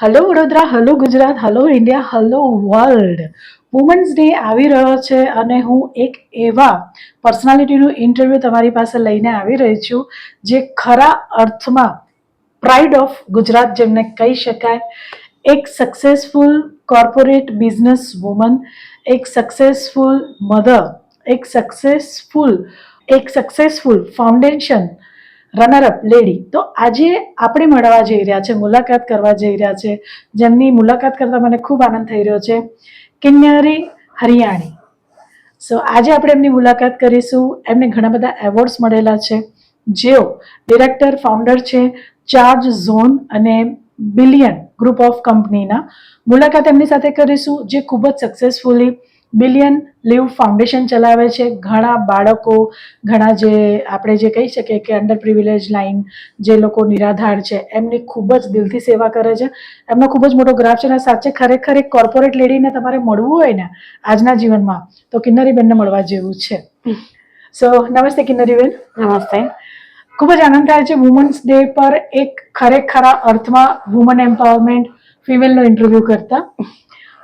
Hello Vadodara, hello Gujarat, hello India, hello world. Women's day આવી રહ્યો છે અને હું એક એવા પર્સનાલિટીનું ઇન્ટરવ્યૂ તમારી પાસે લઈને આવી રહી છું જે ખરા અર્થમાં પ્રાઇડ ઓફ ગુજરાત જેમને કહી શકાય. એક સક્સેસફુલ કોર્પોરેટ બિઝનેસ વુમન, એક સક્સેસફુલ મધર, એક સક્સેસફુલ ફાઉન્ડેશન રનરઅપ લેડી. તો આજે આપણે મળવા જઈ રહ્યા છે, મુલાકાત કરવા જઈ રહ્યા છે, જેમની મુલાકાત કરતા મને ખૂબ આનંદ થઈ રહ્યો છે, કિન્નરી હરિયાણી. સો આજે આપણે એમની મુલાકાત કરીશું. એમને ઘણા બધા એવોર્ડ્સ મળેલા છે. જેઓ ડિરેક્ટર ફાઉન્ડર છે ચાર્જ ઝોન અને બિલિયન ગ્રુપ ઓફ કંપનીના. મુલાકાત એમની સાથે કરીશું, જે ખૂબ જ સક્સેસફુલી બિલિયન લીવ ફાઉન્ડેશન ચલાવે છે. ઘણા બાળકો, ઘણા જે આપણે જે કહી શકીએ કે અંડર પ્રિવિલેજ લાઈન, જે લોકો નિરાધાર છે, એમની ખૂબ જ દિલથી સેવા કરે છે. એમનો ખૂબ જ મોટો ગ્રાફ છે અને સાચે ખરેખર એક કોર્પોરેટ લેડીને તમારે મળવું હોય ને આજના જીવનમાં, તો કિન્નરીબેનને મળવા જેવું છે. સો નમસ્તે કિન્નરીબેન. નમસ્તે. ખૂબ જ આનંદ થાય છે વુમન્સ ડે પર એક ખરેખરા અર્થમાં વુમન એમ્પાવરમેન્ટ ફિમેલનો ઇન્ટરવ્યૂ કરતા.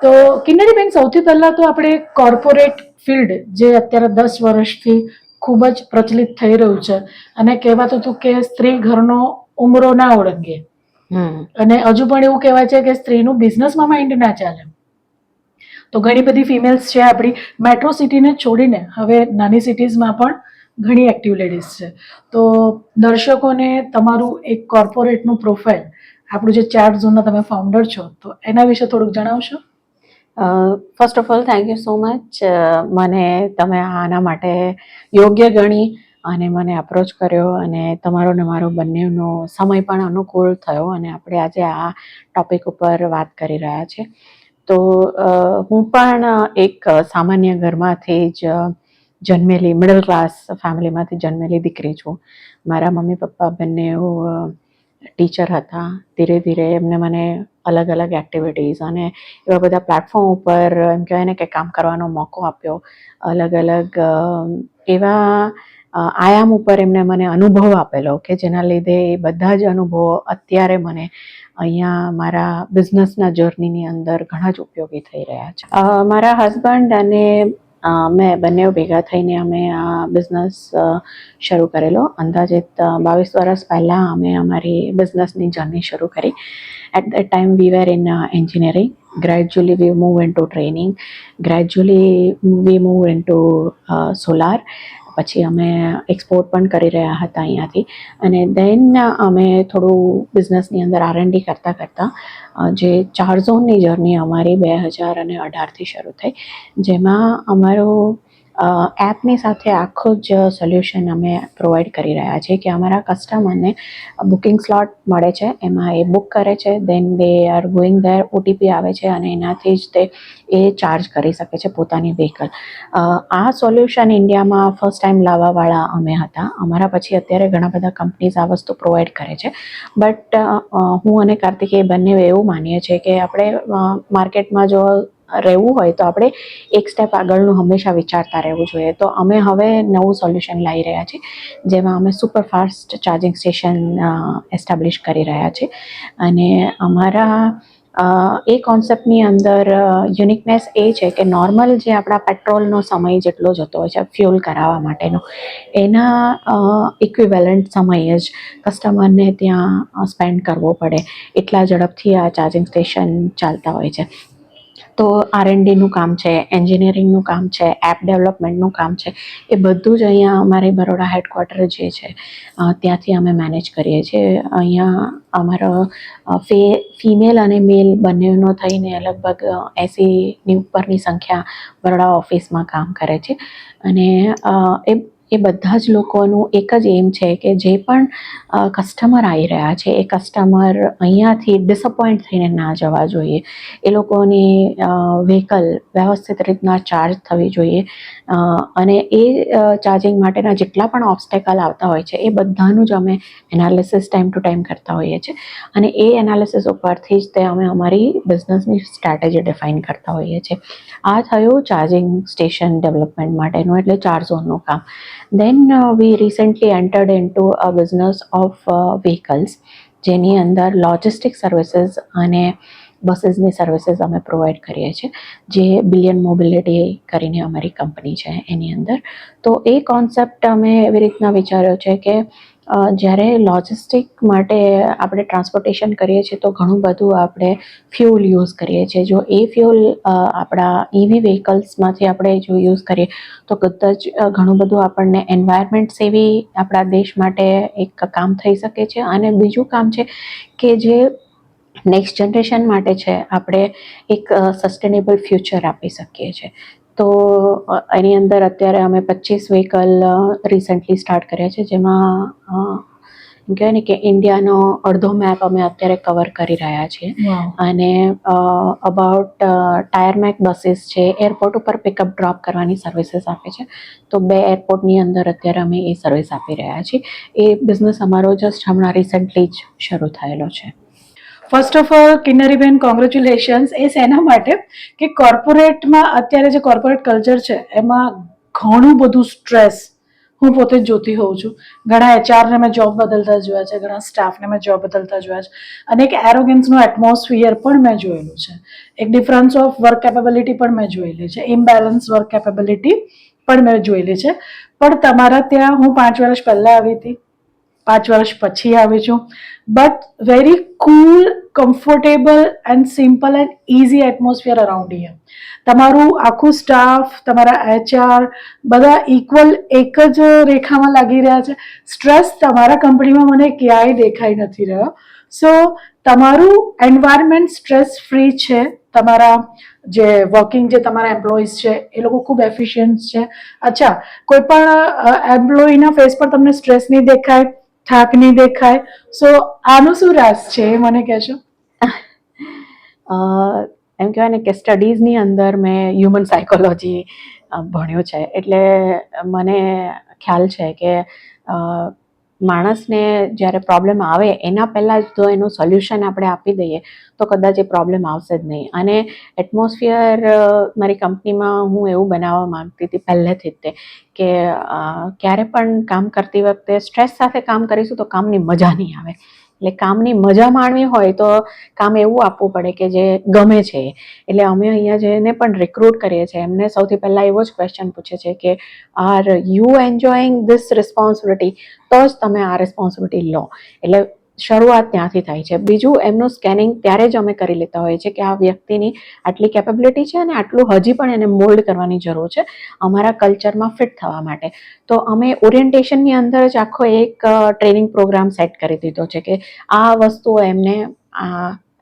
તો કિન્નરીબેન, સૌથી પહેલાં તો આપણે કોર્પોરેટ ફિલ્ડ, જે અત્યારે 10 વર્ષથી ખૂબ જ પ્રચલિત થઈ રહ્યું છે અને કહેવાતું હતું કે સ્ત્રી ઘરનો ઉમરો ના ઓળંગે, અને હજુ પણ એવું કહેવાય છે કે સ્ત્રીનું બિઝનેસમાં માઇન્ડ ના ચાલે. તો ઘણી બધી ફિમેલ્સ છે આપણી મેટ્રો સિટીને છોડીને હવે નાની સિટીઝમાં પણ ઘણી એક્ટિવ લેડીઝ છે. તો દર્શકોને તમારું એક કોર્પોરેટનું પ્રોફાઇલ, આપણું જે ચાર્ટ ઝોનના તમે ફાઉન્ડર છો, તો એના વિશે થોડુંક જણાવશો? First of all thank you so much. મને તમે આના માટે યોગ્ય ગણી અને મને અપ્રોચ કર્યો, અને તમારો ને મારો બંનેનો સમય પણ અનુકૂળ થયો અને આપણે આજે આ ટોપિક ઉપર વાત કરી રહ્યા છીએ. તો હું પણ એક સામાન્ય ઘરમાંથી જ જન્મેલી, મિડલ ક્લાસ ફેમિલીમાંથી જન્મેલી દીકરી છું. મારા મમ્મી પપ્પા બંને ટીચર હતા. ધીરે ધીરે એમને મને અલગ અલગ એક્ટિવિટીઝ અને એવા બધા પ્લેટફોર્મ ઉપર એમ કહેવાય ને કે કામ કરવાનો મોકો આપ્યો. અલગ અલગ એવા આયામ ઉપર એમને મને અનુભવ આપેલો કે જેના લીધે એ બધા જ અનુભવો અત્યારે મને અહીંયા મારા બિઝનેસના જર્નીની અંદર ઘણા જ ઉપયોગી થઈ રહ્યા છે. મારા હસબન્ડ અને મેં બંને ભેગા થઈને અમે આ બિઝનેસ શરૂ કરેલો. અંદાજિત 22 વર્ષ પહેલાં અમે અમારી બિઝનેસની જર્ની શરૂ કરી. At that time we were in engineering. Gradually we moved into training. Gradually we moved into solar. પછી અમે એક્સપોર્ટ પણ કરી રહ્યા હતા અહીંયાથી. અને દેન અમે થોડું બિઝનેસની અંદર R&D કરતાં જે ચાર ઝોનની જર્ની અમારી 2018થી શરૂ થઈ, જેમાં અમારું એપની સાથે આખું જ સોલ્યુશન અમે પ્રોવાઈડ કરી રહ્યા છીએ કે અમારા કસ્ટમરને બુકિંગ સ્લોટ મળે છે, એમાં એ બુક કરે છે, then they are going there, OTP આવે છે અને એનાથી જ તે એ ચાર્જ કરી શકે છે પોતાની વ્હીકલ. આ સોલ્યુશન ઇન્ડિયામાં ફર્સ્ટ ટાઈમ લાવવાવાળા અમે હતા. અમારા પછી અત્યારે ઘણા બધા કંપનીઝ આ વસ્તુ પ્રોવાઈડ કરે છે. બટ હું અને કાર્તિકેય બંને એવું માનીએ છીએ કે આપણે માર્કેટમાં જો રહેવું હોય તો આપણે એક સ્ટેપ આગળનું હંમેશા વિચારતા રહેવું જોઈએ. તો અમે હવે નવું સોલ્યુશન લાવી રહ્યા છીએ, જેમાં અમે સુપરફાસ્ટ ચાર્જિંગ સ્ટેશન એસ્ટાબ્લિશ કરી રહ્યા છીએ. અને અમારા એ કોન્સેપ્ટની અંદર યુનિકનેસ એ છે કે નોર્મલ જે આપણા પેટ્રોલનો સમય જેટલો જતો હોય છે ફ્યુલ કરાવવા માટેનો, એના ઇક્વિવેલન્ટ સમય જ કસ્ટમરને ત્યાં સ્પેન્ડ કરવો પડે એટલા ઝડપથી આ ચાર્જિંગ સ્ટેશન ચાલતા હોય છે. તો R&Dનું કામ છે, એન્જિનિયરિંગનું કામ છે, એપ ડેવલપમેન્ટનું કામ છે, એ બધું જ અહીંયા અમારી બરોડા હેડક્વાર્ટર જે છે ત્યાંથી અમે મેનેજ કરીએ છીએ. અહીંયા અમારો ફિમેલ અને મેલ બંનેનો થઈને લગભગ 80ની ઉપરની સંખ્યા બરોડા ઓફિસમાં કામ કરે છે. અને એ બધા જ લોકોનું એક જ એમ છે કે જે પણ કસ્ટમર આવી રહ્યા છે એ કસ્ટમર અહીંયાથી ડિસઅપોઇન્ટ થઈને ના જવા જોઈએ. એ લોકોની વ્હીકલ વ્યવસ્થિત રીતના ચાર્જ થવી જોઈએ. અને એ ચાર્જિંગ માટેના જેટલા પણ ઓબ્સ્ટેકલ આવતા હોય છે એ બધાનું જ અમે એનાલિસિસ ટાઈમ ટુ ટાઈમ કરતા હોઈએ છીએ. અને એ એનાલિસિસ ઉપરથી જ તે અમે અમારી બિઝનેસની સ્ટ્રેટેજી ડિફાઇન કરતા હોઈએ છીએ. આ થયું ચાર્જિંગ સ્ટેશન ડેવલપમેન્ટ માટેનું, એટલે ચાર ઝોનનું કામ. Then we recently entered into a business of vehicles, જેની અંદર લોજિસ્ટિક સર્વિસીસ અને બસીસની સર્વિસીસ અમે પ્રોવાઈડ કરીએ છીએ, જે બિલિયન મોબિલિટી કરીને અમારી કંપની છે એની અંદર. તો એ કોન્સેપ્ટ અમે એવી રીતના વિચાર્યો છે કે જ્યારે લોજિસ્ટિક માટે આપણે ટ્રાન્સપોર્ટેશન કરીએ છીએ તો ઘણું બધું આપણે ફ્યુલ યુઝ કરીએ છીએ. જો એ ફ્યુલ આપણા EV વ્હીકલ્સમાંથી આપણે જો યુઝ કરીએ તો કદાચ ઘણું બધું આપણને એન્વાયરમેન્ટ સેવી આપણા દેશ માટે એક કામ થઈ શકે છે. અને બીજું કામ છે કે જે નેક્સ્ટ જનરેશન માટે છે, આપણે એક સસ્ટેનેબલ ફ્યુચર આપી શકીએ છીએ. તો એની અંદર અત્યારે અમે 25 વ્હીકલ રિસન્ટલી સ્ટાર્ટ કર્યા છે, જેમાં એમ કહેવાય ને કે ઇન્ડિયાનો અડધો મેપ અમે અત્યારે કવર કરી રહ્યા છીએ. Wow. અને અબાઉટ ટાયરમેક બસીસ છે, એરપોર્ટ ઉપર પિકઅપ ડ્રોપ કરવાની સર્વિસીસ આપે છે. તો 2 એરપોર્ટની અંદર અત્યારે અમે એ સર્વિસ આપી રહ્યા છીએ. એ બિઝનેસ અમારો જસ્ટ હમણાં રિસન્ટલી જ શરૂ થયેલો છે. First of all Kinnariben, congratulations. એ શેના માટે કે કોર્પોરેટમાં અત્યારે જે કોર્પોરેટ કલ્ચર છે એમાં ઘણું બધું સ્ટ્રેસ હું પોતે જ જોતી હોઉં છું. ઘણા HRને મેં જોબ બદલતા જોયા છે, ઘણા સ્ટાફને મેં જોબ બદલતા જોયા છે, અને એક એરોગન્સનું એટમોસ્ફિયર પણ મેં જોયેલું છે. એક ડિફરન્સ ઓફ વર્ક કેપેબિલિટી પણ મેં જોયેલી છે, ઇમ્બેલેન્સ વર્ક કેપેબિલિટી પણ મેં જોયેલી છે. પણ તમારા ત્યાં હું 5 વર્ષ પહેલાં આવી હતી, 5 વર્ષ પછી આવી છું, but very cool, comfortable and simple and easy atmosphere around here. તમારું આખું સ્ટાફ, તમારા HR બધા ઇક્વલ એક જ રેખામાં લાગી રહ્યા છે. સ્ટ્રેસ તમારા કંપનીમાં મને ક્યાંય દેખાઈ નથી રહ્યો. સો તમારું એન્વાયરમેન્ટ સ્ટ્રેસ ફ્રી છે. તમારા જે વર્કિંગ જે તમારા એમ્પ્લોઈઝ છે એ લોકો ખૂબ એફિશિયન્ટ છે. અચ્છા, કોઈ પણ એમ્પ્લોયીના ફેસ પર તમને સ્ટ્રેસ નહીં દેખાય, થાક નહીં દેખાય. સો આનું શું રાજ છે એ મને કહેશો? એમ કહેવાય ને કે સ્ટડીઝની અંદર મેં હ્યુમન સાયકોલોજી ભણ્યું છે, એટલે મને ખ્યાલ છે કે માણસને જ્યારે પ્રોબ્લેમ આવે એના પહેલાં જ જો એનું સોલ્યુશન આપણે આપી દઈએ તો કદાચ એ પ્રોબ્લેમ આવશે જ નહીં. અને એટમોસ્ફિયર મારી કંપનીમાં હું એવું બનાવવા માંગતી હતી પહેલેથી જ કે ક્યારે પણ કામ કરતી વખતે સ્ટ્રેસ સાથે કામ કરીશું તો કામની મજા નહીં આવે. એટલે કામની મજા માણવી હોય તો કામ એવું આપવું પડે કે જે ગમે છે. એટલે અમે અહીંયા જેને પણ રિક્રુટ કરીએ છીએ એમને સૌથી પહેલાં એવો જ ક્વેશ્ચન પૂછે છે કે are you enjoying this responsibility, તો જ તમે આ રિસ્પોન્સિબિલિટી લો. એટલે શરૂઆત ત્યાંથી થાય છે. બીજું, એમનું સ્કેનિંગ ત્યારે જ અમે કરી લેતા હોઈએ છીએ કે આ વ્યક્તિની આટલી કેપેબિલિટી છે અને આટલું હજી પણ એને મોલ્ડ કરવાની જરૂર છે અમારા કલ્ચરમાં ફિટ થવા માટે. તો અમે ઓરિએન્ટેશનની અંદર જ આખો એક ટ્રેનિંગ પ્રોગ્રામ સેટ કરી દીધો છે કે આ વસ્તુઓ એમને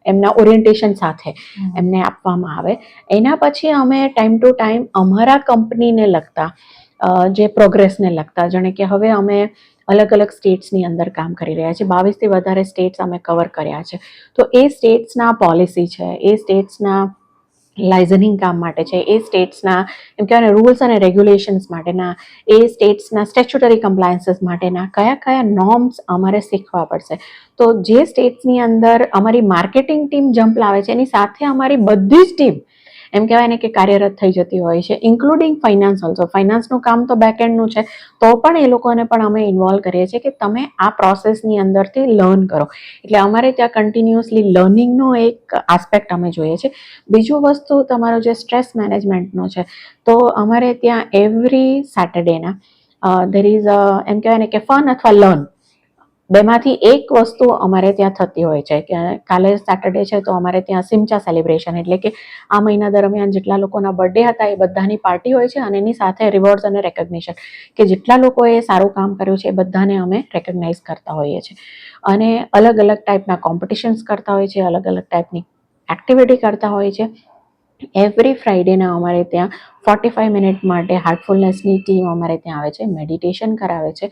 એમના ઓરિએન્ટેશન સાથે એમને આપવામાં આવે. એના પછી અમે ટાઈમ ટુ ટાઈમ અમારા કંપનીને લગતા જે પ્રોગ્રેસને લગતા, જાણે કે હવે અમે અલગ અલગ સ્ટેટ્સની અંદર કામ કરી રહ્યા છીએ, 22થી વધારે સ્ટેટ્સ અમે કવર કર્યા છે. તો એ સ્ટેટ્સના પોલિસી છે, એ સ્ટેટ્સના લાઇઝનિંગ કામ માટે છે, એ સ્ટેટ્સના એમ કહેવાય રૂલ્સ અને રેગ્યુલેશન્સ માટેના, એ સ્ટેટ્સના સ્ટેચ્યુટરી કમ્પ્લાયન્સીસ માટેના કયા કયા નોર્મ્સ અમારે શીખવા પડશે. તો જે સ્ટેટ્સની અંદર અમારી માર્કેટિંગ ટીમ જમ્પ લાવે છે એની સાથે અમારી બધી જ ટીમ એમ કહેવાય ને કે કાર્યરત થઈ જતી હોય છે, ઇન્ક્લુડિંગ ફાઇનાન્સ ઓલ્સો. ફાઇનાન્સનું કામ તો બેકએન્ડનું છે, તો પણ એ લોકોને પણ અમે ઇન્વોલ્વ કરીએ છીએ કે તમે આ પ્રોસેસની અંદરથી લર્ન કરો. એટલે અમારે ત્યાં કન્ટિન્યુઅસલી લર્નિંગનો એક આસ્પેક્ટ અમે જોઈએ છીએ. બીજું વસ્તુ તમારો જે સ્ટ્રેસ મેનેજમેન્ટનો છે, તો અમારે ત્યાં એવરી સેટરડેના ધેર ઇઝ એમ કહેવાય ને કે ફન અથવા લર્ન, બેમાંથી એક વસ્તુ અમારે ત્યાં થતી હોય છે. કે કાલે સેટરડે છે તો અમારે ત્યાં સિમચા સેલિબ્રેશન, એટલે કે આ મહિના દરમિયાન જેટલા લોકોના બર્થડે હતા એ બધાની પાર્ટી હોય છે અને એની સાથે રિવોર્ડ્સ અને રેકગ્નિશન, કે જેટલા લોકોએ સારું કામ કર્યું છે એ બધાને અમે રેકગ્નાઇઝ કરતા હોઈએ છીએ. અને અલગ અલગ ટાઈપના કોમ્પિટિશન્સ કરતા હોય છે, અલગ અલગ ટાઈપની એક્ટિવિટી કરતા હોય છે. એવરી ફ્રાઈડેના અમારે ત્યાં 45 મિનિટ માટે હાર્ટફુલનેસની ટીમ અમારે ત્યાં આવે છે, મેડિટેશન કરાવે છે.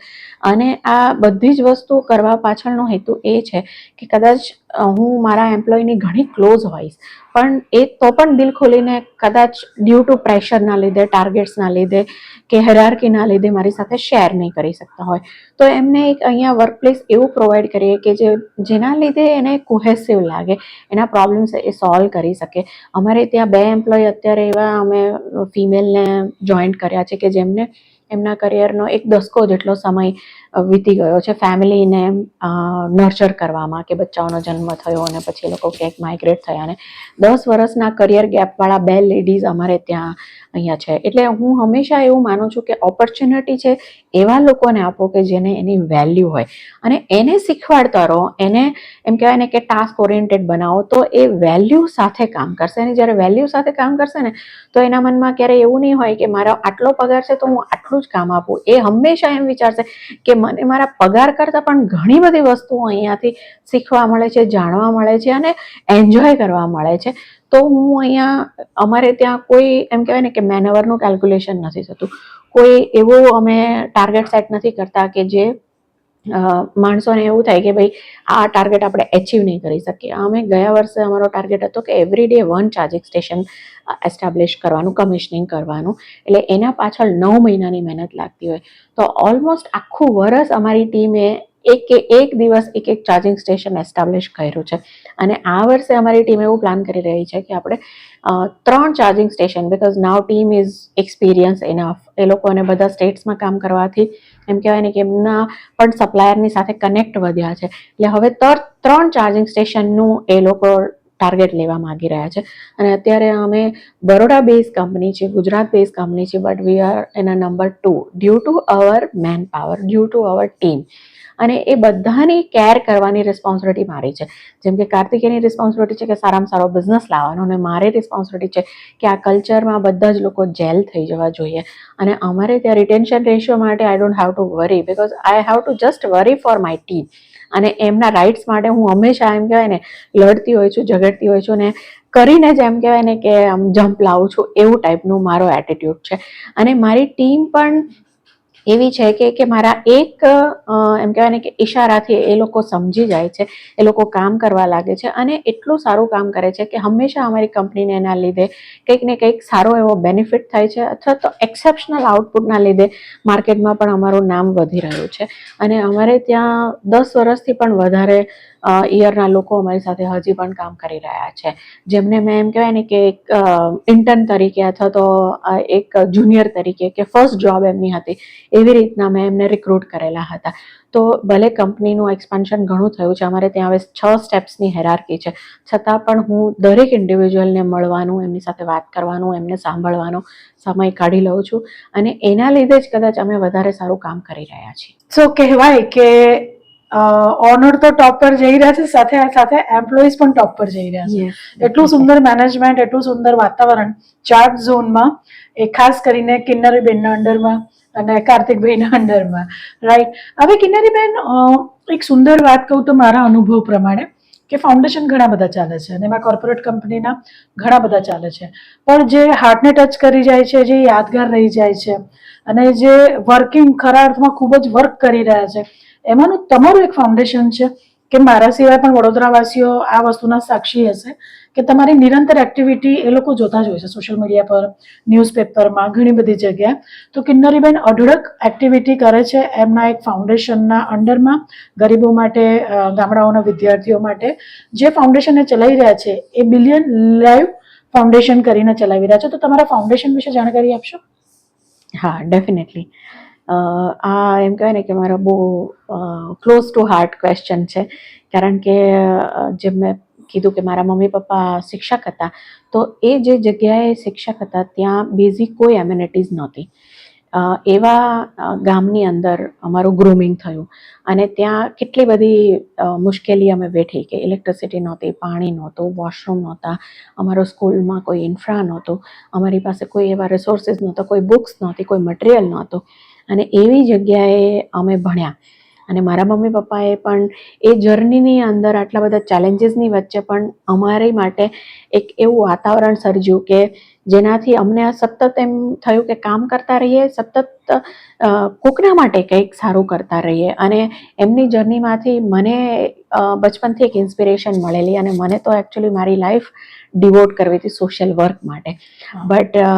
અને આ બધી જ વસ્તુ કરવા પાછળનો હેતુ એ છે કે કદાચ હું મારા એમ્પ્લોયની ઘણી ક્લોઝ હોઈશ, પણ એ તો પણ દિલ ખોલીને કદાચ ડ્યુ ટુ પ્રેશરના લીધે, ટાર્ગેટ્સના લીધે કે હાયરાર્કીના લીધે મારી સાથે શેર નહીં કરી શકતા હોય, તો એમને એક અહીંયા વર્કપ્લેસ એવું પ્રોવાઈડ કરીએ કે જેના લીધે એને કોહેસિવ લાગે, એના પ્રોબ્લેમ્સ એ સોલ્વ કરી શકે. અમારે ત્યાં 2 એમ્પ્લોય અત્યારે એવા અમે ફિમેલને જોઈન્ટ કર્યા છે કે જેમને એમના કરિયરનો એક દસકો જેટલો સમય વીતી ગયો છે ફેમિલીને નર્ચર કરવામાં, કે બચ્ચાઓનો જન્મ થયો અને પછી એ લોકો ક્યાંક માઇગ્રેટ થયા, અને 10 વર્ષના કરિયર ગેપવાળા 2 લેડીઝ અમારે ત્યાં અહીંયા છે. એટલે હું હંમેશા એવું માનું છું કે ઓપોર્ચ્યુનિટી છે એવા લોકોને આપો કે જેને એની વેલ્યુ હોય, અને એને શીખવાડતા રહો, એને એમ કહેવાય ને કે ટાસ્ક ઓરિએન્ટેડ બનાવો, તો એ વેલ્યુ સાથે કામ કરશે. અને જ્યારે વેલ્યુ સાથે કામ કરશે ને તો એના મનમાં ક્યારેય એવું નહીં હોય કે મારો આટલો પગાર છે તો હું આટલું જ કામ આપું. એ હંમેશા એમ વિચારશે કે મને મારા પગાર કરતાં પણ ઘણી બધી વસ્તુઓ અહીંયાથી શીખવા મળે છે, જાણવા મળે છે અને એન્જોય કરવા મળે છે. તો હું અહીંયા અમારે ત્યાં કોઈ એમ કહેવાય ને કે મેનવરનું કેલ્ક્યુલેશન નથી થતું, કોઈ એવો અમે ટાર્ગેટ સેટ નથી કરતા કે જે માણસોને એવું થાય કે ભાઈ આ ટાર્ગેટ આપણે એચીવ નહીં કરી શકીએ. અમે ગયા વર્ષે અમારો ટાર્ગેટ હતો કે every day 1 charging station establish કરવાનું, કમિશનિંગ કરવાનું. એટલે એના પાછળ 9 મહિનાની મહેનત લાગતી હોય, તો ઓલમોસ્ટ આખું વર્ષ અમારી ટીમે એક દિવસ એક ચાર્જિંગ સ્ટેશન એસ્ટાબ્લિશ કર્યું છે. અને આ વર્ષે અમારી ટીમ એવું પ્લાન કરી રહી છે કે આપણે 3 charging station, because now team is experience enough, એ લોકોને બધા સ્ટેટ્સમાં કામ કરવાથી એમ કહેવાય ને કે એમના પણ સપ્લાયરની સાથે કનેક્ટ વધ્યા છે. એટલે હવે 3 ચાર્જિંગ સ્ટેશનનું એ લોકો ટાર્ગેટ લેવા માંગી રહ્યા છે. અને અત્યારે અમે બરોડા બેઝ કંપની છે, ગુજરાત બેઝ કંપની છે, but we are in a number 2 due to our manpower, due to our team. અને એ બધાની કેર કરવાની રિસ્પોન્સિબિલિટી મારી છે. જેમ કે કાર્તિકેયની રિસ્પોન્સિબિલિટી છે કે સારામાં સારો બિઝનેસ લાવવાનો, અને મારી રિસ્પોન્સિબિલિટી છે કે આ કલ્ચરમાં બધા જ લોકો જેલ થઈ જવા જોઈએ. અને અમારે ત્યાં રિટેન્શન રેશિયો માટે I don't have to worry, because I have to just worry for my team. અને એમના રાઇટ્સ માટે હું હંમેશા એમ કહેવાય ને લડતી હોય છું, ઝઘડતી હોય છું, અને કરીને જ એમ કહેવાય ને કે જમ્પ લાવું છું, એવું ટાઈપનું મારો એટીટ્યુડ છે. અને મારી ટીમ પણ એવી છે કે મારા એક એમ કહેવાય ને કે ઈશારાથી એ લોકો સમજી જાય છે, એ લોકો કામ કરવા લાગે છે, અને એટલું સારું કામ કરે છે કે હંમેશા અમારી કંપનીને એના લીધે કંઈક ને કંઈક સારો એવો બેનિફિટ થાય છે, અથવા તો એક્સેપ્શનલ આઉટપુટના લીધે માર્કેટમાં પણ અમારું નામ વધી રહ્યું છે. અને અમારે ત્યાં 10 વર્ષથી પણ વધારે યરના લોકો અમારી સાથે હજી પણ કામ કરી રહ્યા છે, જેમને મેં એમ કહેવાય ને કે એક ઇન્ટર્ન તરીકે અથવા તો એક જુનિયર તરીકે કે ફર્સ્ટ જોબ એમની હતી એવી રીતના મેં એમને રિક્રુટ કરેલા હતા. તો ભલે કંપનીનું એક્સપાન્શન ઘણું થયું છે, અમારે ત્યાં હવે 6 સ્ટેપ્સની હેરાર્કી છે, છતાં પણ હું દરેક ઇન્ડિવિજ્યુઅલને મળવાનું, એમની સાથે વાત કરવાનું, એમને સાંભળવાનો સમય કાઢી લઉં છું. અને એના લીધે જ કદાચ અમે વધારે સારું કામ કરી રહ્યા છીએ. સો કહેવાય કે ઓનર તો ટોપ પર જઈ રહ્યા છે, સાથે સાથે એમ્પ્લોઈઝ પણ ટોપ પર જઈ રહ્યા છે. એટલું સુંદર મેનેજમેન્ટ, એટલું સુંદર વાતાવરણ ચાર્ટ ઝોનમાં, એ ખાસ કરીને કિન્નરીબેનના અંડરમાં અને કાર્તિકભાઈના અંડરમાં, રાઈટ. હવે કિન્નરીબેન, એક સુંદર વાત કહું તો મારા અનુભવ પ્રમાણે કે ફાઉન્ડેશન ઘણા બધા ચાલે છે, અને એમાં કોર્પોરેટ કંપનીના ઘણા બધા ચાલે છે, પણ જે હાર્ટને ટચ કરી જાય છે, જે યાદગાર રહી જાય છે, અને જે વર્કિંગ ખરા અર્થમાં ખૂબ જ વર્ક કરી રહ્યા છે, એમાંનું તમારું એક ફાઉન્ડેશન છે કે મારા સિવાય પણ વડોદરાવાસીઓ આ વસ્તુના સાક્ષી હશે કે તમારી નિરંતર એક્ટિવિટી એ લોકો જોતા જ હોય છે સોશિયલ મીડિયા પર, ન્યૂઝપેપરમાં, ઘણી બધી જગ્યાએ. તો કિન્નરીબેન અઢળક એક્ટિવિટી કરે છે એમના એક ફાઉન્ડેશનના અંડરમાં, ગરીબો માટે, ગામડાઓના વિદ્યાર્થીઓ માટે. જે ફાઉન્ડેશન એ ચલાવી રહ્યા છે એ બિલિયન લાઈવ ફાઉન્ડેશન કરીને ચલાવી રહ્યા છે. તો તમારા ફાઉન્ડેશન વિશે જાણકારી આપશો? હા, ડેફિનેટલી. આ એમ કહેવાય ને કે મારો બહુ ક્લોઝ ટુ હાર્ટ ક્વેશ્ચન છે, કારણ કે જેમ મેં કીધું કે મારા મમ્મી પપ્પા શિક્ષક હતા, તો એ જે જગ્યાએ શિક્ષક હતા ત્યાં બેઝિક કોઈ એમ્યુનિટીઝ નહોતી. એવા ગામની અંદર અમારું ગ્રૂમિંગ થયું, અને ત્યાં કેટલી બધી મુશ્કેલી અમે વેઠી કે ઇલેક્ટ્રિસિટી નહોતી, પાણી નહોતું, વોશરૂમ નહોતા, અમારો સ્કૂલમાં કોઈ ઇન્ફ્રા નહોતું, અમારી પાસે કોઈ એવા રિસોર્સિસ નહોતા, કોઈ બુક્સ નહોતી, કોઈ મટીરિયલ નહોતું. અને એવી જગ્યાએ અમે ભણ્યા. અને મારા મમ્મી પપ્પાએ પણ એ જર્નીની અંદર આટલા બધા ચેલેન્જીસની વચ્ચે પણ અમારી માટે એક એવું વાતાવરણ સર્જ્યું કે જેનાથી અમને સતત એમ થયું કે કામ કરતા રહીએ, સતત કોકના માટે કંઈક સારું કરતા રહીએ. અને એમની જર્નીમાંથી મને બચપનથી એક ઇન્સ્પિરેશન મળેલી, અને મને તો એકચ્યુઅલી મારી લાઈફ ડિવોટ કરવી હતી સોશિયલ વર્ક માટે. બટ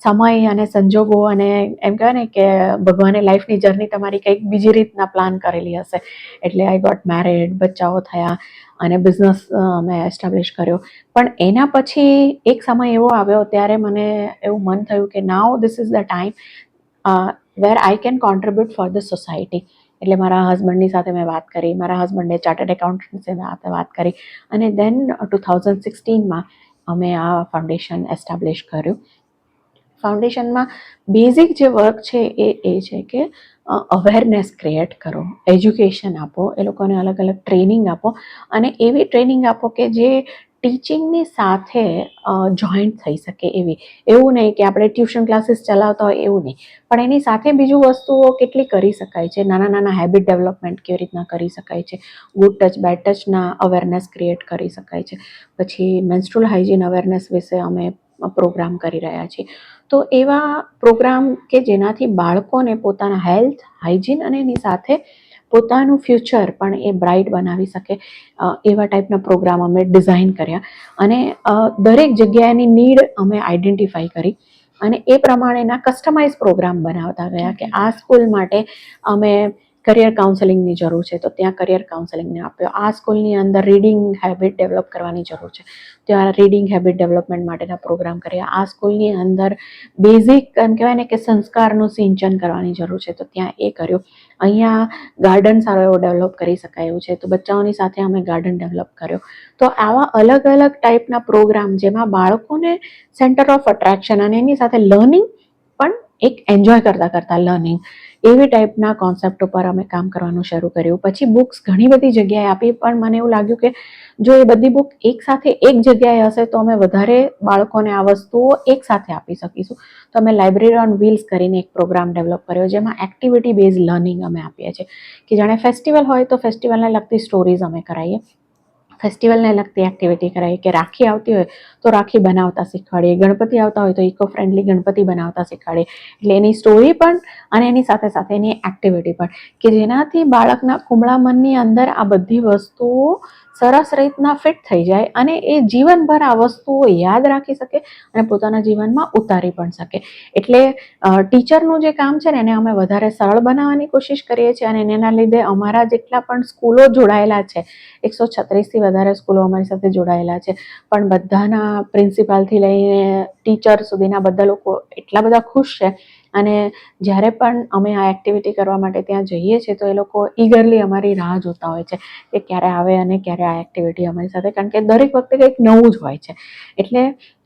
સમય અને સંજોગો અને એમ કહેવાય ને કે ભગવાને લાઈફની જર્ની તમારી કંઈક બીજી રીતના પ્લાન કરેલી હશે, એટલે આઈ ગોટ મેરિડ, બચ્ચાઓ થયા, અને બિઝનેસ મેં એસ્ટાબ્લિશ કર્યો. પણ એના પછી એક સમય એવો આવ્યો ત્યારે મને એવું મન થયું કે now this is the time. Where I can contribute for the society. એટલે મારા હસબન્ડની સાથે મેં વાત કરી, મારા હસબન્ડે ચાર્ટર્ડ એકાઉન્ટન્ટ સાથે વાત કરી, અને દેન 2016માં અમે આ ફાઉન્ડેશન એસ્ટાબ્લિશ કર્યું. ફાઉન્ડેશનમાં બેઝિક જે વર્ક છે એ છે કે અવેરનેસ ક્રિએટ કરો, એજ્યુકેશન આપો, એ લોકોને અલગ અલગ ટ્રેનિંગ આપો, અને એવી ટ્રેનિંગ આપો કે જે ટીચિંગની સાથે જોઈન્ટ થઈ શકે એવી. એવું નહીં કે આપણે ટ્યુશન ક્લાસીસ ચલાવતા હોય એવું નહીં, પણ એની સાથે બીજું વસ્તુઓ કેટલી કરી શકાય છે. નાના નાના હેબિટ ડેવલપમેન્ટ કેવી રીતના કરી શકાય છે, ગુડ ટચ બેડ ટચના અવેરનેસ ક્રિએટ કરી શકાય છે. પછી મેન્સ્ટ્રુઅલ હાઇજીન અવેરનેસ વિશે અમે પ્રોગ્રામ કરી રહ્યા છીએ. તો એવા પ્રોગ્રામ કે જેનાથી બાળકોને પોતાના હેલ્થ, હાઇજીન અને એની સાથે પોતાનું ફ્યુચર પણ એ બ્રાઇટ બનાવી શકે, એવા ટાઈપના પ્રોગ્રામ અમે ડિઝાઇન કર્યા. અને દરેક જગ્યાએની નીડ અમે આઈડેન્ટિફાઈ કરી, અને એ પ્રમાણેના કસ્ટમાઇઝ પ્રોગ્રામ બનાવતા ગયા કે આ સ્કૂલ માટે અમે કરિયર કાઉન્સેલિંગની જરૂર છે તો ત્યાં કરિયર કાઉન્સેલિંગને આપ્યો. આ સ્કૂલની અંદર રીડિંગ હેબિટ ડેવલપ કરવાની જરૂર છે, ત્યાં રીડિંગ હેબિટ ડેવલપમેન્ટ માટેના પ્રોગ્રામ કર્યા. આ સ્કૂલની અંદર બેઝિક એમ કહેવાય ને કે સંસ્કારનું સિંચન કરવાની જરૂર છે તો ત્યાં એ કર્યું. અહીંયા ગાર્ડન સારો એવો ડેવલપ કરી શકાય એવું છે તો બચ્ચાઓની સાથે અમે ગાર્ડન ડેવલપ કર્યો. તો આવા અલગ અલગ ટાઈપના પ્રોગ્રામ જેમાં બાળકોને સેન્ટર ઓફ અટ્રેક્શન અને એની સાથે લર્નિંગ પણ એક એન્જોય કરતાં કરતાં લર્નિંગ, એવી ટાઈપના કોન્સેપ્ટ ઉપર અમે કામ કરવાનું શરૂ કર્યું. પછી બુક્સ ઘણી બધી જગ્યાએ આપી, પણ મને એવું લાગ્યું કે જો એ બધી બુક એક સાથે એક જગ્યાએ હશે તો અમે વધારે બાળકોને આ વસ્તુઓ એક સાથે આપી શકીશું. તો અમે લાઇબ્રેરી ઓન વ્હીલ્સ કરીને એક પ્રોગ્રામ ડેવલપ કર્યો, જેમાં એક્ટિવિટી બેઝ લર્નિંગ અમે આપીએ છીએ કે જાણે ફેસ્ટિવલ હોય તો ફેસ્ટિવલને લગતી સ્ટોરીઝ અમે કરાવીએ, ફેસ્ટિવલને લગતી એક્ટિવિટી કરાવીએ, કે રાખી આવતી હોય તો રાખી બનાવતા શીખવાડીએ, ગણપતિ આવતા હોય તો ઇકો ફ્રેન્ડલી ગણપતિ બનાવતા શીખવાડીએ. એટલે એની સ્ટોરી પણ અને એની સાથે સાથે એની એક્ટિવિટી પણ, કે જેનાથી બાળકના કુમળા મનની અંદર આ બધી વસ્તુઓ સરસ રીતના ફિટ થઈ જાય અને એ જીવનભર આ વસ્તુઓ યાદ રાખી શકે અને પોતાના જીવનમાં ઉતારી પણ શકે. એટલે ટીચરનું જે કામ છે ને એને અમે વધારે સરળ બનાવવાની કોશિશ કરીએ છીએ, અને એના લીધે અમારા જેટલા પણ સ્કૂલો જોડાયેલા છે, 136થી વધારે સ્કૂલો અમારી સાથે જોડાયેલા છે, પણ બધાના પ્રિન્સિપાલથી લઈને ટીચર સુધીના બધા લોકો એટલા બધા ખુશ છે. અને જ્યારે પણ અમે આ એક્ટિવિટી કરવા માટે ત્યાં જઈએ છીએ તો એ લોકો ઈગરલી અમારી રાહ જોતા હોય છે કે ક્યારે આવે અને ક્યારે આ એક્ટિવિટી અમારી સાથે, કારણ કે દરેક વખતે કંઈક નવું જ હોય છે. એટલે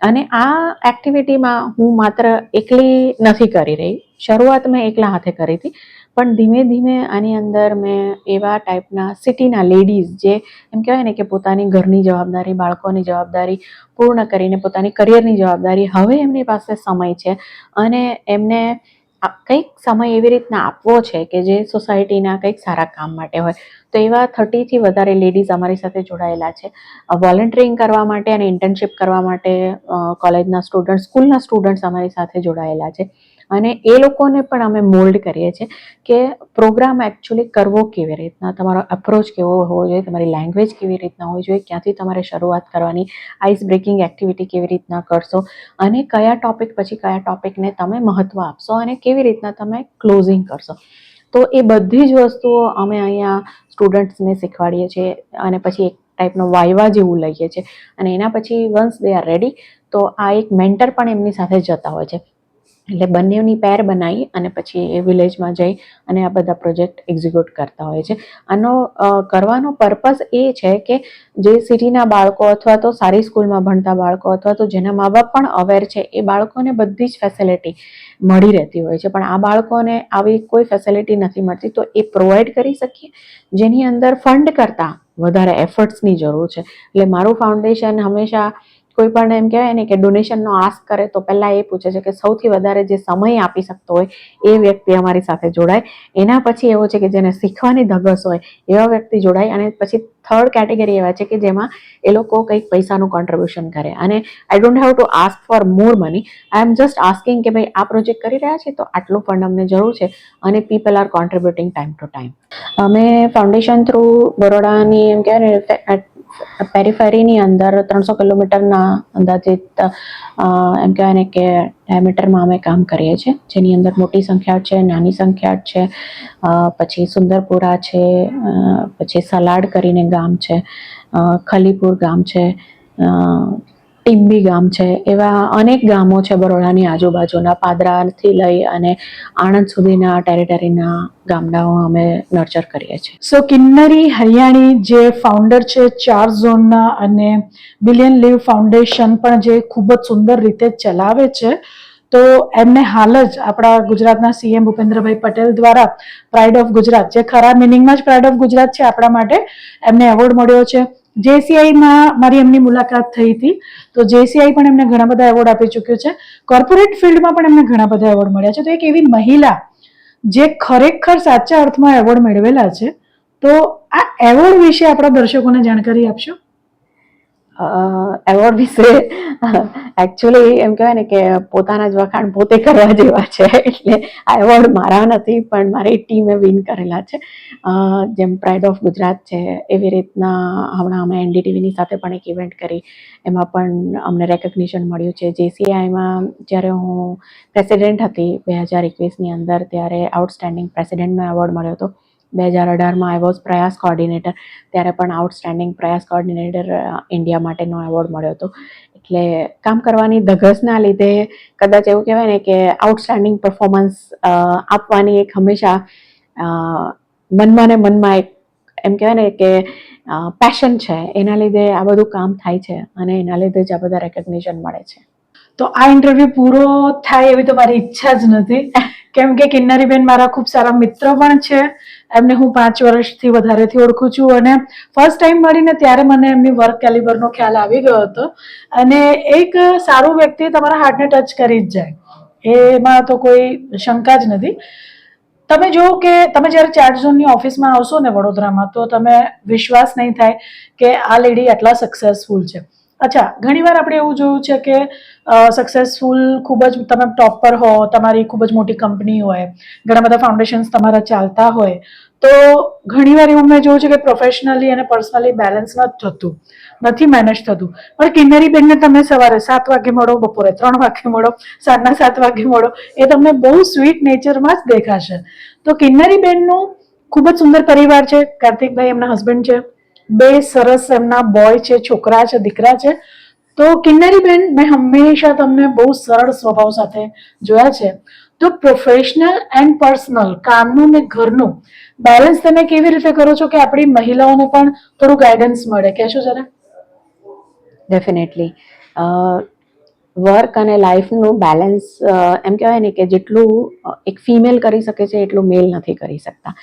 અને આ એક્ટિવિટીમાં હું માત્ર એકલી નથી કરી રહી, શરૂઆત મેં એકલા હાથે કરી હતી, પણ ધીમે ધીમે આની અંદર મેં એવા ટાઈપના સિટીના લેડીઝ જે એમ કહેવાય ને કે પોતાની ઘરની જવાબદારી, બાળકોની જવાબદારી પૂર્ણ કરીને પોતાની કરિયરની જવાબદારી, હવે એમની પાસે સમય છે અને એમને કંઈક સમય એવી રીતના આપવો છે કે જે સોસાયટીના કંઈક સારા કામ માટે હોય. તો એવા 30થી વધારે લેડીઝ અમારી સાથે જોડાયેલા છે વોલન્ટિયરિંગ કરવા માટે અને ઇન્ટર્નશિપ કરવા માટે. કોલેજના સ્ટુડન્ટ્સ, સ્કૂલના સ્ટુડન્ટ્સ અમારી સાથે જોડાયેલા છે, અને એ લોકોને પણ અમે મોલ્ડ કરીએ છીએ કે પ્રોગ્રામ એકચ્યુઅલી કરવો કેવી રીતના, તમારો અપ્રોચ કેવો હોવો જોઈએ, તમારી લેંગ્વેજ કેવી રીતના હોવી જોઈએ, ક્યાંથી તમારે શરૂઆત કરવાની, આઈસ બ્રેકિંગ એક્ટિવિટી કેવી રીતના કરશો, અને કયા ટોપિક પછી કયા ટોપિકને તમે મહત્ત્વ આપશો અને કેવી રીતના તમે ક્લોઝિંગ કરશો. તો એ બધી જ વસ્તુઓ અમે અહીંયા સ્ટુડન્ટ્સને શીખવાડીએ છીએ, અને પછી એક ટાઈપનો વાયવા જેવું લઈએ છીએ, અને એના પછી વન્સ દે આર રેડી તો આ એક મેન્ટર પણ એમની સાથે જતા હોય છે. એટલે બંનેની પેર બનાવી અને પછી એ વિલેજમાં જઈ અને આ બધા પ્રોજેક્ટ એક્ઝિક્યુટ કરતા હોય છે. આનો કરવાનો પર્પઝ એ છે કે જે સિટીના બાળકો અથવા તો સારી સ્કૂલમાં ભણતા બાળકો અથવા તો જેના મા બાપ પણ અવેર છે એ બાળકોને બધી જ ફેસિલિટી મળી રહેતી હોય છે, પણ આ બાળકોને આવી કોઈ ફેસિલિટી નથી મળતી, તો એ પ્રોવાઈડ કરી શકીએ જેની અંદર ફંડ કરતાં વધારે એફર્ટ્સની જરૂર છે. એટલે મારું ફાઉન્ડેશન હંમેશા કોઈ પણ એમ કહેવાય ને કે ડોનેશનનો આસ્ક કરે તો પહેલાં એ પૂછે છે કે સૌથી વધારે જે સમય આપી શકતો હોય એ વ્યક્તિ અમારી સાથે જોડાય. એના પછી એવો છે કે જેને શીખવાની ધગસ હોય એવા વ્યક્તિ જોડાય, અને પછી થર્ડ કેટેગરી એવા છે કે જેમાં એ લોકો કંઈક પૈસાનું કોન્ટ્રીબ્યુશન કરે. અને I don't have to ask for more money, I M just asking કે ભાઈ આ પ્રોજેક્ટ કરી રહ્યા છે તો આટલું ફંડ અમને જરૂર છે, અને people are કોન્ટ્રીબ્યુટિંગ time to time. અમે ફાઉન્ડેશન થ્રુ બરોડાની એમ કહેવાય ને પેરીફેરીની અંદર 300 કિલોમીટરના અંદાજિત એમ કહેવાય ને કે ડાયામીટરમાં અમે કામ કરીએ છીએ, જેની અંદર મોટી સંખ્યા છે, નાની સંખ્યા છે, પછી સુંદરપુરા છે, પછી સલાડ કરીને ગામ છે, ખલીપુર ગામ છે, ટીમ્બી ગામ છે, એવા અનેક ગામો છે બરોડાની આજુબાજુના, પાદરાથી લઈ અને આણંદ સુધીના ટેરેટરીના ગામડાઓ અમે નર્ચર કરીએ છીએ. સો કિન્નરી હરિયાણી જે ફાઉન્ડર છે 4 ઝોનના અને બિલિયન લીવ ફાઉન્ડેશન પણ જે ખૂબ જ સુંદર રીતે ચલાવે છે, તો એમને હાલ જ આપણા ગુજરાતના સીએમ ભૂપેન્દ્રભાઈ પટેલ દ્વારા પ્રાઇડ ઓફ ગુજરાત, જે ખરા મિનિંગમાં જ પ્રાઇડ ઓફ ગુજરાત છે આપણા માટે, એમને એવોર્ડ મળ્યો છે. જેસીઆઈમાં મારી એમની મુલાકાત થઈ હતી, તો જેસીઆઈ પણ એમને ઘણા બધા એવોર્ડ આપી ચૂક્યું છે. કોર્પોરેટ ફિલ્ડમાં પણ એમને ઘણા બધા એવોર્ડ મળ્યા છે. તો એક એવી મહિલા જે ખરેખર સાચા અર્થમાં એવોર્ડ મેળવેલા છે, તો આ એવોર્ડ વિશે આપણા દર્શકોને જાણકારી આપશો? એવોર્ડ વિશે એકચ્યુઅલી એમ કહેવાય ને કે પોતાના જ વખાણ પોતે કરવા જેવા છે, એટલે આ એવોર્ડ મારા નથી, પણ મારી ટીમે વિન કરેલા છે. જેમ પ્રાઇડ ઓફ ગુજરાત છે, એવી રીતના હમણાં અમે એનડીટીવીની સાથે પણ એક ઇવેન્ટ કરી, એમાં પણ અમને રેકગ્નિશન મળ્યું છે. જેસીઆઈમાં જ્યારે હું પ્રેસિડેન્ટ હતી 2021ની અંદર, ત્યારે આઉટસ્ટેન્ડિંગ પ્રેસિડેન્ટનો એવોર્ડ મળ્યો હતો. 2018માં આઈ વોઝ પ્રયાસ કોઓર્ડિનેટર, ત્યારે પણ આઉટસ્ટેન્ડિંગ પ્રયાસ કોઓર્ડિનેટર ઇન્ડિયા માટેનો એવોર્ડ મળ્યો હતો. એટલે કામ કરવાની ધગસના લીધે કદાચ એવું કહેવાય ને કે આઉટસ્ટેન્ડિંગ પરફોર્મન્સ આપવાની એક હંમેશા મનમાં ને મનમાં એક એમ કહેવાય ને કે પેશન છે, એના લીધે આ બધું કામ થાય છે અને એના લીધે જ આ બધા રેકગ્નિશન મળે છે. તો આ ઇન્ટરવ્યુ પૂરો થાય એવી તો મારી ઈચ્છા જ નથી, કેમ કે કિન્નરીબેન મારા ખૂબ સારા મિત્ર પણ છે. એમને હું 5 વર્ષથી વધારેથી ઓળખું છું અને ફર્સ્ટ ટાઈમ મળીને ત્યારે મને એમની વર્ક કેલિબરનો ખ્યાલ આવી ગયો હતો. અને એક સારું વ્યક્તિ તમારા હાર્ટને ટચ કરી જ જાય, એમાં તો કોઈ શંકા જ નથી. તમે જો કે તમે જ્યારે 4 ઝોનની ઓફિસમાં આવશો ને વડોદરામાં, તો તમે વિશ્વાસ નહીં થાય કે આ લેડી આટલા સક્સેસફુલ છે. અચ્છા, ઘણીવાર આપણે એવું જોયું છે કે સક્સેસફુલ ખૂબ જ તમે ટોપ પર હો, તમારી ખૂબ જ મોટી કંપની હોય, ઘણા બધા ફાઉન્ડેશન્સ તમારા ચાલતા હોય, તો ઘણીવાર એવું મેં જોયું છે કે પ્રોફેશનલી અને પર્સનલી બેલેન્સ નથી મેનેજ થતું. પણ કિન્નરીબેનને તમે સવારે 7 વાગે મળો, બપોરે 3 વાગે મળો, સાંજના 7 વાગે મળો, એ તમને બહુ સ્વીટ નેચરમાં જ દેખાશે. તો કિન્નરીબેનનું ખૂબ જ સુંદર પરિવાર છે. કાર્તિકભાઈ એમના હસબન્ડ છે, 2 સરસ એમના બોય છે, છોકરા છે, દીકરા છે. તો કિન્નરીબેન, મેં હંમેશા તમને બહુ સરળ સ્વભાવ સાથે જોયા છે. તો પ્રોફેશનલ એન્ડ પર્સનલ, કામનું ને ઘરનું બેલેન્સ તમે કેવી રીતે કરો છો કે આપણી મહિલાઓને પણ થોડું ગાઈડન્સ મળે, કહેશો જરા? ડેફિનેટલી વર્ક અને લાઈફનું બેલેન્સ એમ કહેવાય ને કે જેટલું એક ફિમેલ કરી શકે છે એટલું મેલ નથી કરી શકતા.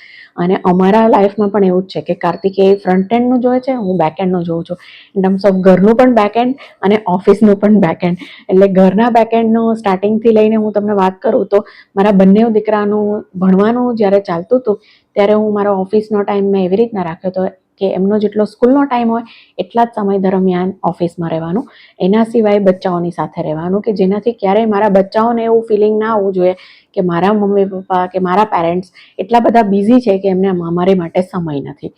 અને અમારા લાઈફમાં પણ એવું જ છે કે કાર્તિકે ફ્રન્ટ એન્ડનું જોવે છે, હું બેક એન્ડનું જોઉં છું. ઇન ટર્મ્સ ઓફ ઘરનું પણ બેક એન્ડ અને ઓફિસનું પણ બેક એન્ડ. એટલે ઘરના બેક એન્ડનું સ્ટાર્ટિંગથી લઈને હું તમને વાત કરું તો મારા બંને દીકરાનું ભણવાનું જ્યારે ચાલતું હતું, ત્યારે હું મારો ઓફિસનો ટાઈમ મેં એવી રીતના રાખ્યો હતો કે એમનો જેટલો સ્કૂલનો ટાઈમ હોય એટલા જ સમય દરમિયાન ઓફિસમાં રહેવાનું, એના સિવાય બચ્ચાઓની સાથે રહેવાનું, કે જેનાથી ક્યારેય મારા બચ્ચાઓને એવું ફિલિંગ ના આવવું જોઈએ કે મારા મમ્મી પપ્પા કે મારા પેરેન્ટ્સ એટલા બધા બિઝી છે કે એમને અમારી માટે સમય નથી.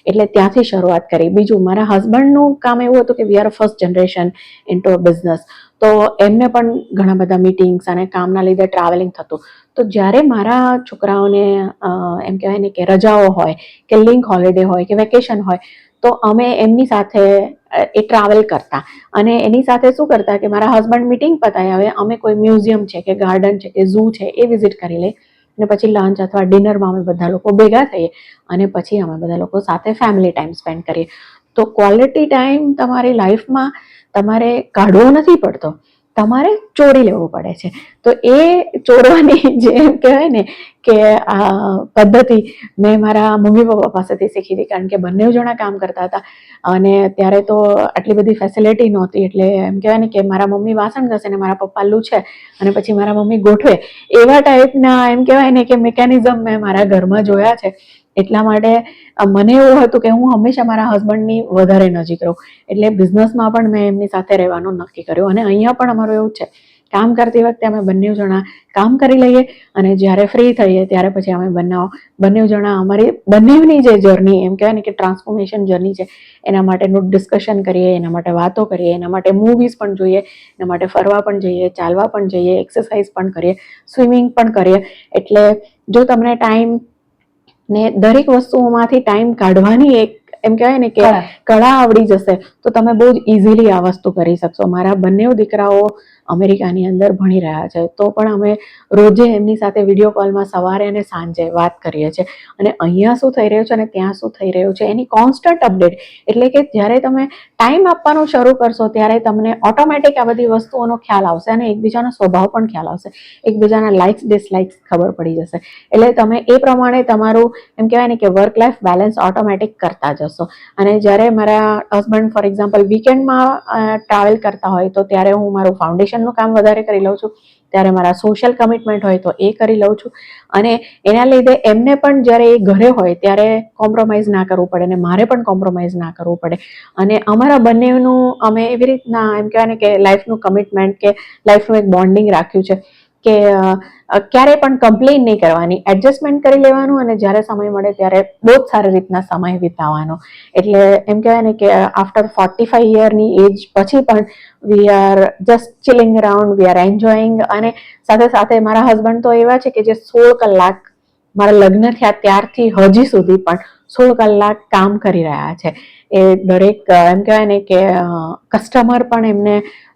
એટલે ત્યાંથી શરૂઆત કરી. બીજું, મારા હસબન્ડનું કામ એવું હતું કે we are first generation in to a business, તો એમને પણ ઘણા બધા મીટિંગ્સ અને કામના લીધે ટ્રાવેલિંગ થતું. તો જ્યારે મારા છોકરાઓને એમ કહેવાય ને કે રજાઓ હોય કે લિંક હોલિડે હોય કે વેકેશન હોય, તો અમે એમની સાથે એ ટ્રાવેલ કરતા. અને એની સાથે શું કરતા કે મારા હસબન્ડ મીટિંગ પતાય હવે અમે કોઈ મ્યુઝિયમ છે કે ગાર્ડન છે કે ઝૂ છે એ વિઝિટ કરી લઈએ, અને પછી લંચ અથવા ડિનરમાં અમે બધા લોકો ભેગા થઈએ અને પછી અમે બધા લોકો સાથે ફેમિલી ટાઈમ સ્પેન્ડ કરીએ. તો ક્વોલિટી ટાઈમ તમારી લાઈફમાં તમારે કાઢવો નથી પડતો, તમારે ચોરી લેવું પડે છે. તો એ ચોરવાની જે એમ કહેવાય ને કે આ પદ્ધતિ મેં મારા મમ્મી પપ્પા પાસેથી શીખી હતી, કારણ કે બંને જણા કામ કરતા હતા અને ત્યારે તો આટલી બધી ફેસિલિટી નહોતી. એટલે એમ કહેવાય ને કે મારા મમ્મી વાસણ ઘસે ને મારા પપ્પા લૂછે અને પછી મારા મમ્મી ગોઠવે, એવા ટાઈપના એમ કહેવાય ને કે મિકેનિઝમ મેં મારા ઘરમાં જોયા છે. એટલા માટે મને એવું હતું કે હું હંમેશા મારા હસબન્ડની વધારે નજીક રહું. એટલે બિઝનેસમાં પણ મેં એમની સાથે રહેવાનું નક્કી કર્યું. અને અહીંયા પણ અમારું એવું છે, કામ કરતી વખતે અમે બંને જણા કામ કરી લઈએ અને જ્યારે ફ્રી થઈએ ત્યારે પછી અમે બંને જણા અમારી બંનેની જે જર્ની એમ કહેવાય ને કે ટ્રાન્સફોર્મેશન જર્ની છે એના માટેનું ડિસ્કશન કરીએ, એના માટે વાતો કરીએ, એના માટે મૂવીઝ પણ જોઈએ, એના માટે ફરવા પણ જઈએ, ચાલવા પણ જઈએ, એક્સરસાઇઝ પણ કરીએ, સ્વિમિંગ પણ કરીએ. એટલે જો તમને ટાઈમ ને દરેક વસ્તુઓમાંથી ટાઈમ કાઢવાની એક એમ કહેવાય ને કે કળા આવડી જશે તો તમે બહુ જ ઇઝીલી આ વસ્તુ કરી શકશો. મારા બંને દીકરાઓ અમેરિકાની અંદર ભણી રહ્યા છે, તો પણ અમે રોજે એમની સાથે વિડીયો કોલમાં સવારે અને સાંજે વાત કરીએ છીએ. અને અહીંયા શું થઈ રહ્યું છે અને ત્યાં શું થઈ રહ્યું છે એની કોન્સ્ટન્ટ અપડેટ. એટલે કે જ્યારે તમે ટાઈમ આપવાનું શરૂ કરશો ત્યારે તમને ઓટોમેટિક આ બધી વસ્તુઓનો ખ્યાલ આવશે અને એકબીજાનો સ્વભાવ પણ ખ્યાલ આવશે, એકબીજાના લાઇક્સ ડિસલાઇક્સ ખબર પડી જશે. એટલે તમે એ પ્રમાણે તમારું એમ કહેવાય ને કે વર્ક લાઈફ બેલેન્સ ઓટોમેટિક કરતા જશો. અને જ્યારે મારા હસબન્ડ ફોર એક્ઝામ્પલ વીકેન્ડમાં ટ્રાવેલ કરતા હોય તો ત્યારે હું મારું ફાઉન્ડેશનનું કામ વધારે કરી લઉં છું, ત્યારે મારા સોશિયલ કમિટમેન્ટ હોય તો એ કરી લઉં છું. અને એના લીધે એમને પણ જ્યારે એ ઘરે હોય ત્યારે કોમ્પ્રોમાઇઝ ના કરવું પડે અને મારે પણ કોમ્પ્રોમાઇઝ ના કરવું પડે. અને અમારા બંનેનું અમે એવી રીતના એમ કહેવાય ને કે લાઈફનું કમિટમેન્ટ કે લાઈફનું એક બોન્ડિંગ રાખ્યું છે કે ક્યારેય પણ કમ્પ્લેન નહીં કરવાની, એડજસ્ટમેન્ટ કરી લેવાનું અને જ્યારે સમય મળે ત્યારે બહુ જ સારી રીતના સમય વિતાવવાનો. એટલે એમ કહેવાય ને કે આફ્ટર 45 યરની એજ પછી પણ we are just chilling around, we are enjoying. અને સાથે સાથે મારા હસબન્ડ તો એવા છે કે જે 16 કલાક મારા લગ્ન થયા ત્યારથી હજી સુધી પણ 16 કલાક કામ કરી રહ્યા છે. એ દરેક એમ કહેવાય ને કે કસ્ટમર પણ એમને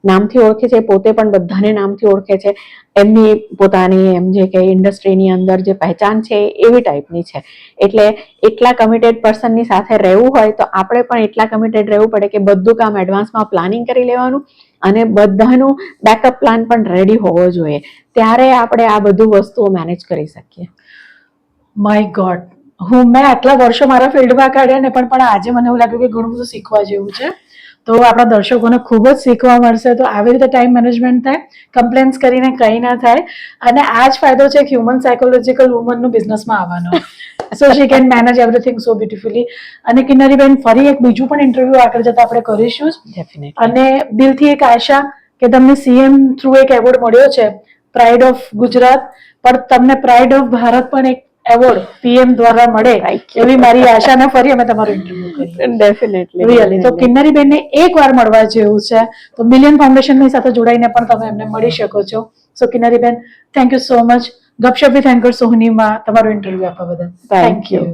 નામથી ઓળખે છે, પોતે પણ બધાને નામથી ઓળખે છે. એમની પોતાની એમ જે કે ઇન્ડસ્ટ્રીની અંદર જે પહેચાન છે એવી ટાઈપની છે. એટલે એટલા કમિટેડ પર્સનની સાથે રહેવું હોય તો આપણે પણ એટલા કમિટેડ રહેવું પડે કે બધું કામ એડવાન્સમાં પ્લાનિંગ કરી લેવાનું અને બધાનું બેકઅપ પ્લાન પણ રેડી હોવો જોઈએ. ત્યારે આપણે આ બધું વસ્તુઓ મેનેજ કરી શકીએ. માય ગોડ, મેં આટલા વર્ષો મારા ફિલ્ડમાં કાઢ્યા ને પણ આજે મને એવું લાગ્યું કે ઘણું બધું શીખવા જેવું છે. તો આપણા દર્શકોને ખૂબ જ શીખવા મળશે. તો આવી રીતે ટાઈમ મેનેજમેન્ટ થાય, કમ્પ્લેન્સ કરીને કંઈ ના થાય. અને આ જ ફાયદો છે કે હ્યુમન સાયકોલોજીકલ વુમનનું બિઝનેસમાં આવવાનો. So she can manage everything so beautifully. અને કિન્નરીબેન, ફરી એક બીજું પણ ઇન્ટરવ્યુ આગળ જતા આપણે કરીશું જ. ડેફિનેટલી. અને દિલથી એક આશા કે તમને સીએમ થ્રુ એક એવોર્ડ મળ્યો છે, પ્રાઇડ ઓફ ગુજરાત, પણ તમને પ્રાઇડ ઓફ ભારત પણ એક એવોર્ડ પીએમ દ્વારા મળે એવી મારી આશા ને ફરી અમે તમારું ઇન્ટરવ્યુ કરીએ. ડેફિનેટલી. રિયલી. તો કિન્નરીબેનને એકવાર મળવા જેવું છે. તો મિલિયન ફાઉન્ડેશનની સાથે જોડાઈને પણ તમે એમને મળી શકો છો. So Kinnariben, thank you so much. Gapshap with anchor સોહનીમાં તમારું ઇન્ટરવ્યુ આપવા બદલ થેન્ક યુ.